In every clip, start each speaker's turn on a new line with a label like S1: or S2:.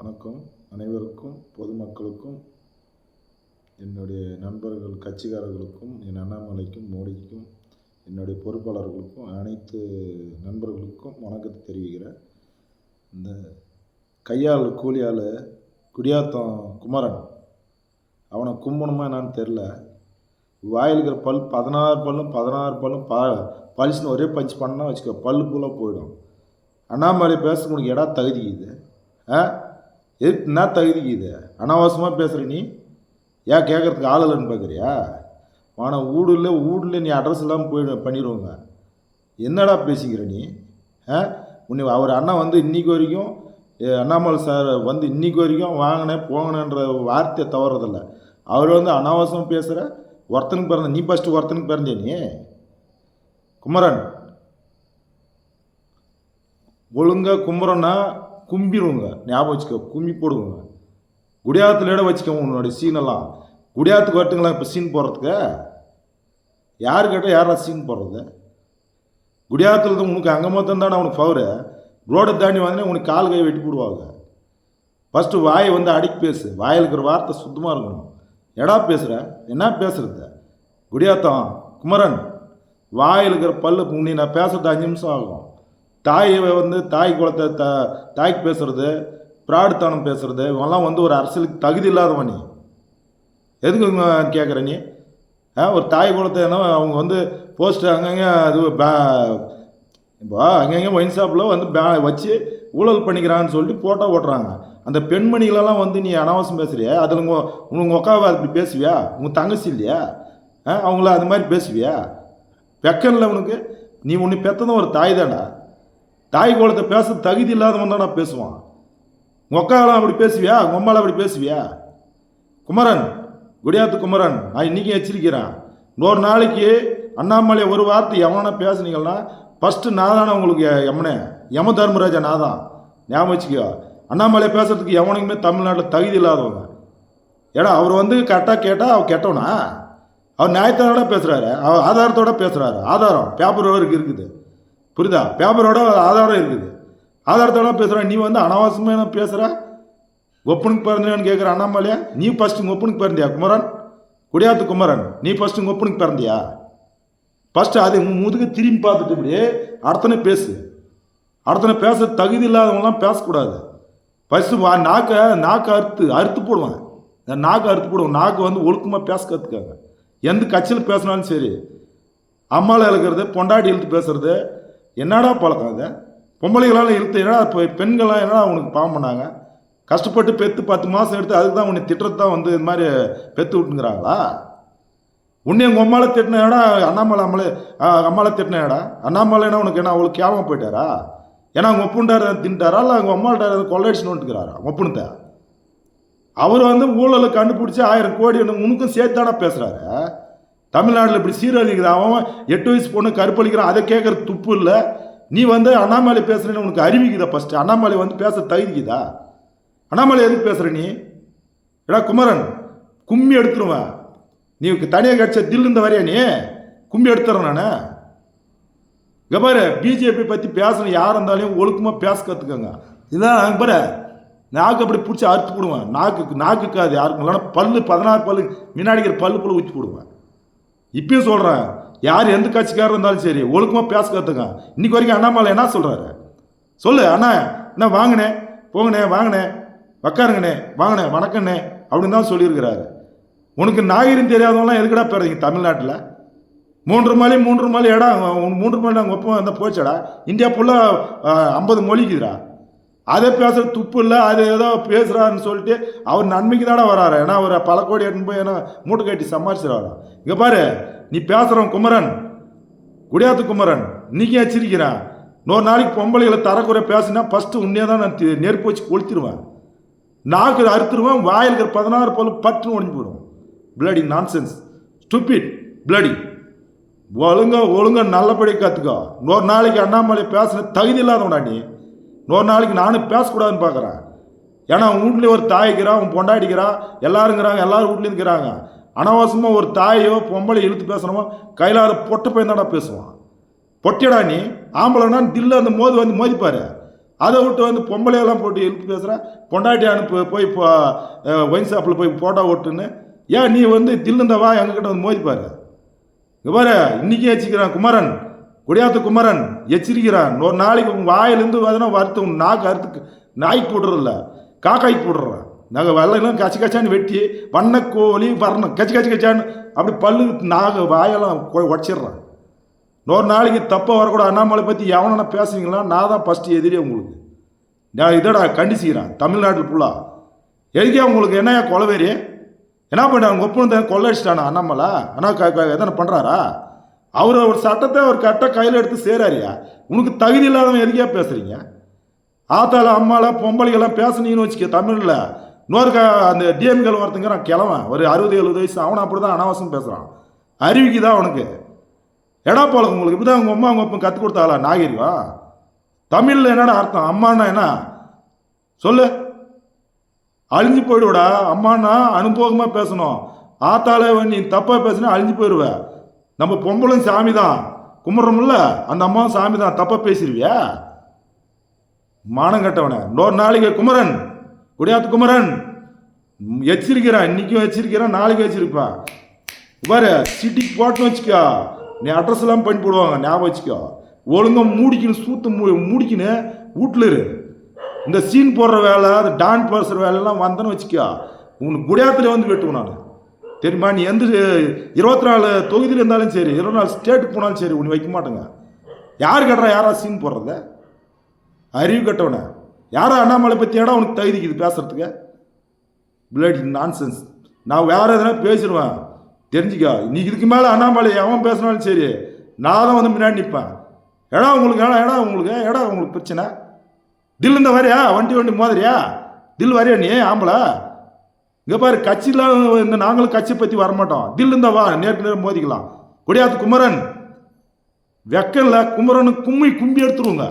S1: வணக்கம். அனைவருக்கும், பொதுமக்களுக்கும், என்னுடைய நண்பர்கள், கட்சிக்காரர்களுக்கும், என் அண்ணாமலைக்கும், மோடிக்கும், என்னுடைய பொறுப்பாளர்களுக்கும், அனைத்து நண்பர்களுக்கும் வணக்கத்தை தெரிவிக்கிறேன். இந்த கையாள் கூலியால் குடியாத்தம் குமரன் அவனை கும்பணுமா என்னான்னு தெரில. வாயில் இருக்கிற பல் 16 பல்லும் பளிச்சுன்னு ஒரே பஞ்சு பண்ணால் வச்சுக்கோ, பல்லு பூலாக போயிடும். அண்ணாமலை பேச உனக்கு எடா தகுதிக்குது? என்ன தகுதிக்குது? அனாவசியமாக பேசுகிற நீ. ஏன் கேட்குறதுக்கு ஆள் இல்லைன்னு பார்க்குறியா? ஆனால் வீடில் நீ அட்ரஸ் இல்லாமல் பண்ணிடுவோங்க. என்னடா பேசிக்கிற நீ? உன்னை அவர் அண்ணா வந்து இன்றைக்கி வரைக்கும், அண்ணாமலை சார் வந்து இன்றைக்கி வரைக்கும் வாங்கினேன் போங்கினேன்ற வார்த்தையை தவறதில்லை. அவர் வந்து அனாவசியமாக பேசுகிற. ஒருத்தனுக்கு பிறந்த நீ ஃபஸ்ட்டு ஒருத்தனுக்கு பிறந்தே நீ குமரன். ஒழுங்காக கும்புறன்னா கும்பிடுவோங்க, ஞாபகம் வச்சுக்கோ, கும்பி போடுவோங்க. குடியாத்துல வச்சுக்கோங்க உன்னோடைய சீனெல்லாம். குடியாத்துக்கு வரட்டுங்களா இப்போ சீன் போடுறதுக்கு? யார் கேட்டால் யாரா சீன் போடுறது? குடியாத்துல இருந்து உனக்கு அங்கே மொத்தம் தானே அவனுக்கு பவரு. ரோடை தாண்டி வந்தேன்னா உனக்கு கால் கை வெட்டி போடுவாங்க. ஃபஸ்ட்டு வாயை வந்து அடிக்கி பேசு. வாயில் இருக்கிற வார்த்தை சுத்தமாக இருக்கணும். எடா பேசுகிற? என்ன பேசுறது? குடியாத்தம் குமரன், வாயில் இருக்கிற பல்லு நீ நான் பேசுறது 5 நிமிஷம் ஆகும். தாயை வந்து தாய் குலத்தை தாய்க்கு பேசுறது, பிராடுத்தனம் பேசுறது, இவெல்லாம் வந்து ஒரு அரசியலுக்கு தகுதி இல்லாதவன். நீ எதுக்கு கேட்குற நீ? ஒரு தாய் குலத்தை என்ன அவங்க வந்து போஸ்ட் அங்கங்கே அது இப்போ அங்கங்கே ஒயின் ஷாப்பில் வந்து வச்சு ஊழல் பண்ணிக்கிறான்னு சொல்லிட்டு போட்டோ ஓட்டுறாங்க. அந்த பெண்மணிகளெல்லாம் வந்து நீ அனாவசியம் பேசுறியா? அதில் உங்கள் உக்காவை அப்படி பேசுவியா? உங்கள் தங்கச்சி இல்லையா? அவங்கள அது மாதிரி பேசுவியா? வெக்கனில் உனக்கு? நீ உன்னை பெற்றதும் ஒரு தாய் தானடா. தாய் கோலத்தை பேச தகுதி இல்லாதவன் தான் நான் பேசுவான். மொக்காலாம் அப்படி பேசுவியா? உம்மால் அப்படி பேசுவியா? குமரன், குடியாத்து குமரன், நான் இன்றைக்கி எச்சரிக்கிறேன். இன்னொரு நாளைக்கு அண்ணாமலை ஒரு வார்த்தை எவனா பேசுனீங்கன்னா ஃபஸ்ட்டு நான் தானே உங்களுக்கு யமனே, யம தர்மராஜா நான் தான். ஞாபகம் வச்சுக்கோ. அண்ணாமலை பேசுறதுக்கு எவனுக்குமே தமிழ்நாட்டில் தகுதி இல்லாதவங்க. ஏன்னா அவர் வந்து கரெக்டாக கேட்டால் அவர் கெட்டவனா? அவர் நியாயத்தோட பேசுகிறாரு, அவர் ஆதாரத்தோடு பேசுகிறாரு. ஆதாரம் பேப்பரோட இருக்குது, புரியுதா? பேப்பரோட ஆதாரம் இருக்குது, ஆதாரத்தோட பேசுகிற. நீ வந்து அனாவசியமாக பேசுகிற. ஒப்பனுக்கு பிறந்தியான்னு கேட்குற அண்ணாமலையா? நீ ஃபஸ்ட்டு ஒப்பனுக்கு பிறந்தியா குமரன்? குடியாத்து குமரன், நீ ஃபஸ்ட்டு ஒப்பனுக்கு பிறந்தியா? ஃபஸ்ட்டு அது முதுகு திரும்பி பார்த்துட்டு இப்படி அடுத்தனை பேசு. அடுத்தனை பேச தகுதி இல்லாதவங்களாம் பேசக்கூடாது. ஃபஸ்ட்டு நாக்கு அறுத்து போடுவேன். நாக்கு அறுத்து போடுவேன். நாக்கு வந்து ஒழுக்கமாக பேச கற்றுக்காங்க. எந்த கட்சியில் பேசினாலும் சரி. அம்மாவில் இழுக்கிறது, பொண்டாட்டி இழுத்து பேசுறது என்னடா பழக்கம்? அது பொம்பளைகளால் இழுத்து என்னடா? இப்போ பெண்கள்லாம் என்னடா உனக்கு பாவம் பண்ணாங்க? கஷ்டப்பட்டு பெற்று 10 மாதம் எடுத்து அதுக்கு தான் உன்னை திட்டுறது தான் வந்து இது மாதிரி பெற்று விட்டுங்கிறாங்களா? உன்னை எங்கள் அம்மாவை திட்டினேடா அம்மாவை திட்டினேடா. அண்ணாமலைனா உனக்கு என்ன அவ்வளோ கேவலமாக போயிட்டாரா? ஏன்னா அவங்க ஒப்புண்டார தின்ட்டாரா? இல்லை அவங்க அம்மாள்கிட்ட கொள்ளையடிச்சுன்னு வந்துட்டுக்கிறாரா? ஒப்புனுத்த அவர் வந்து ஊழலை கண்டுபிடிச்சி 1000 கோடி உனக்கும் சேர்த்தாடா பேசுகிறாரு. தமிழ்நாட்டில் இப்படி சீரழிக்குது. அவன் 8 வயசு பொண்ணு கருப்பளிக்கிறான். அதை கேட்குறது துப்பு இல்லை. நீ வந்து அண்ணாமலை பேசுகிறேன்னு உனக்கு அறிவிக்குதா? ஃபஸ்ட்டு அண்ணாமலை வந்து பேச தகுதிக்குதா? அண்ணாமலை எதுக்கு பேசுகிற நீ? ஏடா குமரன், கும்மி எடுத்துருவேன். நீ தனியாக கிடச்ச தில்லுந்த வரையா? நீ கும்மி எடுத்துறேன் நான். இங்கே பாரு, பிஜேபி பற்றி பேசணும் யார் இருந்தாலையும் ஒழுக்கமாக பேச கற்றுக்கோங்க. இதான் அங்கே பாரு, நாக்கு அப்படி பிடிச்சி அறுத்து போடுவேன். நாக்குக்காது யாருக்கும் இல்லைன்னா 16 பல்லு முன்னாடிக்கிற பல்லு ஊற்றி போடுவேன். இப்பயும் சொல்கிறேன், யார் எந்த கட்சிக்காரர் இருந்தாலும் சரி ஒழுக்கமாக பேச கற்றுங்க. இன்றைக்கி வரைக்கும் அண்ணாமலை என்ன சொல்கிறாரு? சொல்லு அண்ணா, என்ன வாங்கினே போங்கண்ணே, வாங்கினே உக்காருங்கண்ணே, வாங்கினே வணக்கண்ணே அப்படின்னு தான் சொல்லியிருக்கிறாரு. உனக்கு நாகரிகம் தெரியாதவங்களாம் எதுக்கடா போகிறீங்க தமிழ்நாட்டில்? 3 மொழி இடம் 3 மொழி நாங்கள் ஒப்பம் இருந்தால் போச்சடா. இந்தியா ஃபுல்லாக 50 மொழிக்குதுடா. அதை பேசுகிற துப்பு இல்லை. அது ஏதோ பேசுகிறாருன்னு சொல்லிட்டு அவர் நன்மைக்கு தானே வராரு. ஏன்னா அவர் பல கோடி எடுத்துன்னு போய் ஏன்னா மூட்டை கட்டி சமாளிச்சிடறாரு. இங்கே பாரு, நீ பேசுகிறவன் குமரன், குடியாத்து குமரன், இன்றைக்கி எச்சரிக்கிறான். இன்னொரு நாளைக்கு பொம்பளைகளை தரக்குறை பேசுனா ஃபஸ்ட்டு உன்னே தான் நான் நெருப்பு வச்சு கொளுத்திடுவேன். நாக்கு அறுத்துருவேன். வாயில் இருக்கிற 16 பல்லு பட்டுன்னு ஒழிஞ்சு போயிடும். Bloody nonsense, stupid bloody. ஒழுங்கா நல்லபடி கற்றுக்கோ. இன்னொரு நாளைக்கு அண்ணாமலை பேசுன தகுதி இல்லாதவனா நீ. இன்னொரு நாளைக்கு நானும் பேசக்கூடாதுன்னு பார்க்குறேன். ஏன்னா உன் வீட்லேயே ஒரு தாய்க்கிறா, உன் பொண்டாடிக்கிறா, எல்லாருங்கிறாங்க, எல்லாரும் வீட்லேயும் இருக்கிறாங்க. அனாவசியமாக ஒரு தாயோ பொம்பளை இழுத்து பேசணுமோ கையிலாத பொட்டை பையன் தானா பேசுவான். பொட்டியடா நீ. ஆம்பளைனா தில்ல அந்த மோதிப்பாரு. அதை விட்டு வந்து பொம்பளையெல்லாம் போட்டு எழுப்பி பேசுகிறேன். பொண்டாட்டி அனுப்பு போய் ஒயின் ஷாப்பில் போய் ஃபோட்டோ ஓட்டுன்னு. ஏன் நீ வந்து தில்லுந்தவா எங்ககிட்ட வந்து மோதிப்பாரு. இங்கே பாரு, இன்றைக்கே வச்சுக்கிறான் குமரன், குடியாத்த குமரன் எச்சரிக்கிறான். ஒரு நாளைக்கு உங்கள் வாயிலேருந்து பார்த்தீங்கன்னா வறுத்து உன் நாக்கு அறுத்துக்கு நாய்க்கு போடுறதில்ல, காக்காய்க்கு போடுறான். நாங்கள் வெள்ளைலாம் கச்சி கச்சான்னு வெட்டி வண்ணக்கோழி வரணும் கச்சி கச்சி கச்சான்னு அப்படி பல்லு நாக வாயெல்லாம் உடச்சிட்றான். இன்னொரு நாளைக்கு தப்பாக வரக்கூடாது. அண்ணாமலை பற்றி எவனா பேசுவீங்களா, நான் தான் ஃபஸ்ட்டு எதிரி உங்களுக்கு. நான் இதோட கண்டிச்சுக்கிறேன் தமிழ்நாட்டில் ஃபுல்லாக. எதுக்கே உங்களுக்கு என்ன கொலவேரி என்ன பண்ணாங்க, ஒப்புன்னு தான் கொள்ளடிச்சிட்டானா அண்ணாமலை? அண்ணா எதனா பண்ணுறாரா? அவர் ஒரு சட்டத்தை அவர் கரெக்டாக கையில் எடுத்து சேராரியா? உனக்கு தகுதி இல்லாதவன் எதுக்கே பேசுகிறீங்க? ஆத்தால அம்மால பொம்பளைகள்லாம் பேசுனீங்கன்னு வச்சுக்க தமிழில். இன்னொரு அந்த டிஎம்கள் ஒருத்தங்கிறான் கிழவன், ஒரு 60-70 வயசு, அவனை அப்படி தான் அனாவசியம் பேசுகிறான். அறிவிக்கு தான் அவனுக்கு எடா போல. உங்களுக்கு இப்படி தான் உங்கள் அம்மா உங்கள் அப்பா கற்றுக் கொடுத்தாளா நாகரிகம்? தமிழில் என்னடா அர்த்தம்? அம்மானா என்ன சொல்லு? அழிஞ்சு போயிடுவடா. அம்மானா அனுபவமாக பேசணும். ஆத்தால நீ தப்பாக பேசுனா அழிஞ்சு போயிடுவ. நம்ம பொம்பளும் சாமி தான் கும்பிட்றோம்ல, அந்த அம்மாவும் சாமி தான். தப்பாக பேசிடுவியா? மானம் கட்டவன. இன்னொரு நாளைக்கு குமரன், குடியாத்து குமரன் எச்சரிக்கிறான். இன்னைக்கும் எச்சரிக்கிறான், நாளைக்கு வச்சிருப்பான். பாரு, சிட்டிக்கு போட்டுன்னு வச்சுக்கோ, நீ அட்ரஸ் எல்லாம் பண்ணி போடுவாங்க. ஞாபகம் வச்சுக்கோ. ஒழுங்காக மூடிக்கணும், சூத்து மூடிக்கின்னு வீட்டில் இரு. இந்த சீன் போடுற வேலை, அது டான் பேசுகிற வேலையெல்லாம் வந்தேன்னு வச்சுக்கோ, உனக்கு குடியாத்துல வந்து வெட்டுவேன் நான். தெரியுமா? நீ எந்த 24 தொகுதியில் இருந்தாலும் சரி, 24 ஸ்டேட்டுக்கு போனாலும் சரி, உன்னை வைக்க மாட்டேங்க. யார் கட்டுறா? யாரா சீன் போடுறத? அறிவு கட்டவன. யாரா அண்ணாமலை பற்றி இடம் உனக்கு தகுதிக்குது பேசுறதுக்கு? Bloody nonsense. நான் வேற எதனா பேசிடுவேன், தெரிஞ்சுக்கா. இன்னைக்கு இதுக்கு மேலே அண்ணாமலை எவன் பேசினாலும் சரி, நான் தான் வந்து முன்னாடி நிற்பேன். இடம் உங்களுக்கு இடம் உங்களுக்கு பிரச்சனை. தில் இந்த வரையா? வண்டி மோதிரியா? தில் வரையா நீ ஆம்பளை? இங்கே பாரு, கட்சியெலாம் இந்த நாங்களும் கட்சியை பற்றி வரமாட்டோம். தில் இருந்தா வா, நேருக்கு நேரம் மோதிக்கலாம். குடியாத்து குமரன் வெக்கல்ல, குமரனு கும்பி எடுத்துருவோங்க.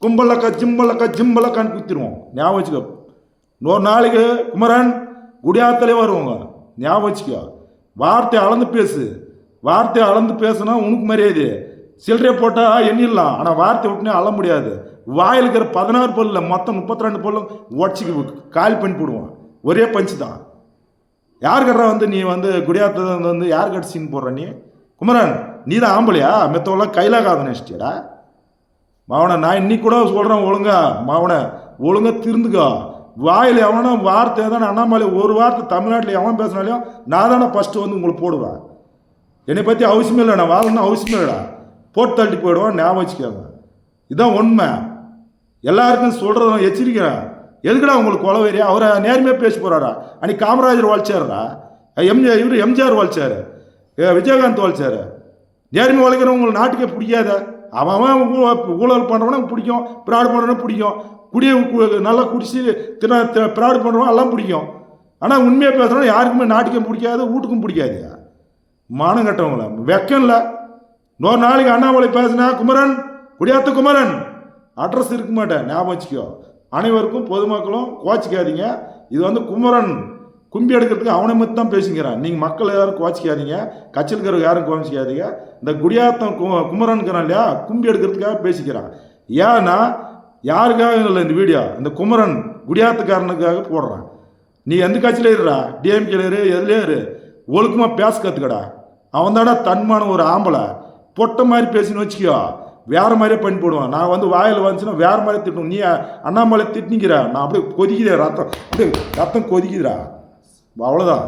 S1: கும்பலக்கா ஜிம்பலக்கான்னு குத்திடுவோம். ஞாபகம் வச்சுக்கோ. இன்னொரு நாளைக்கு குமரன் குடியாத்திலே வருவோங்க. ஞாபகம் வச்சுக்கோ. வார்த்தை அளந்து பேசு. வார்த்தை அளந்து பேசுனா உனக்கு மரியாதை. சில்லறையை போட்டால் எண்ணிடலாம், ஆனால் வார்த்தை விட்டுனே அள்ள முடியாது. வாயில் இருக்கிற 16 பல்ல மொத்தம் 32 பல்லும் உடச்சி காலி பண்ணி போடுவான். ஒரே பஞ்சு தான். யார் கட்டுறா வந்து நீ வந்து குடியாத்த வந்து யார் கட்டு சீன் போடுற நீ? குமரன் நீ தான் ஆம்பளையா? மெத்தவெல்லாம் கைலாகாத நினைச்சிட்டியடா மாவனை. நான் இன்னைக்கு கூட சொல்கிறேன், ஒழுங்கா மாவனை ஒழுங்கா திருந்துக்கோ. வாயில் எவனா வார்த்தை தானே அண்ணாமலை ஒரு வார்த்தை தமிழ்நாட்டில் எவன் பேசினாலையும் நான் தானே ஃபஸ்ட்டு வந்து உங்களுக்கு போடுவேன். என்னை பற்றி அவசியமே இல்லை, நான் வாழணும்னு அவசியமே இல்லைடா. போட்டு தள்ளி போயிடுவேன். ஞாபகம் வச்சுக்கோங்க. இதுதான் உண்மை. எல்லாருக்கும் சொல்கிறத எச்சரிக்கிறேன். எதுக்குடா உங்களுக்கு கொலவேரியா? அவரை நேர்மையாக பேசி போகிறாரா? அன்னைக்கு காமராஜர் வாழ்ச்சாருடா, எம்ஜிஆர் வாழ்ச்சாரு, விஜயகாந்த் வாழ்ச்சாரு. நேர்மை வளைக்கிறவங்க உங்களுக்கு நாட்டுக்கே பிடிக்காத. அவன் ஊழல் பண்ணுறவன பிடிக்கும், ப்ராடு பண்ணுறவன பிடிக்கும், நல்லா குடிச்சு ப்ராடு பண்ணுறவன் எல்லாம் பிடிக்கும். ஆனால் உண்மையாக பேசுகிறவங்க யாருக்குமே நாட்டுக்கும் பிடிக்காது, வீட்டுக்கும் பிடிக்காது. மானம் கட்டவங்கள வெக்கம் இல்லை. இன்னொரு நாளைக்கு அண்ணாமலை பேசினா குமரன், குடியாத்த குமரன் அட்ரஸ் இருக்க மாட்டேன். ஞாபகம் வச்சுக்கோ. அனைவருக்கும் பொதுமக்களும் கோச்சிக்காதீங்க. இது வந்து குமரன் கும்பி எடுக்கிறதுக்கு அவனை மட்டும் தான் பேசிக்கிறான். நீங்கள் மக்கள் யாரும் கோச்சிக்காதீங்க, கட்சியில் இருக்கிறவங்க யாரும் கோச்சிக்காதீங்க. இந்த குடியாத்தம் குமரனுக்கிறான் இல்லையா, கும்பி எடுக்கிறதுக்காக பேசிக்கிறான். ஏன்னா யாருக்காக இல்லை இந்த வீடியோ, இந்த குமரன் குடியாத்துக்காரனுக்காக போடுறான். நீ எந்த கட்சியில் இருடா, டிஎம்கேல இரு, எதுலேயே இரு, ஒழுக்கமாக பேச கற்றுக்கடா. அவன் தாடா தன்மான ஒரு ஆம்பளை. பொட்டை மாதிரி பேசின்னு வச்சுக்கோ, வேறு மாதிரியே பண்ணி போடுவான். நான் வந்து வாயில் வந்துச்சுன்னா வேறு மாதிரி திட்டணும். நீ அண்ணாமலை திட்டினிக்கிற, நான் அப்படியே கொதிக்குதே ரத்தம், அப்படியே ரத்தம் கொதிக்குதுடா. அவ்வளோதான்.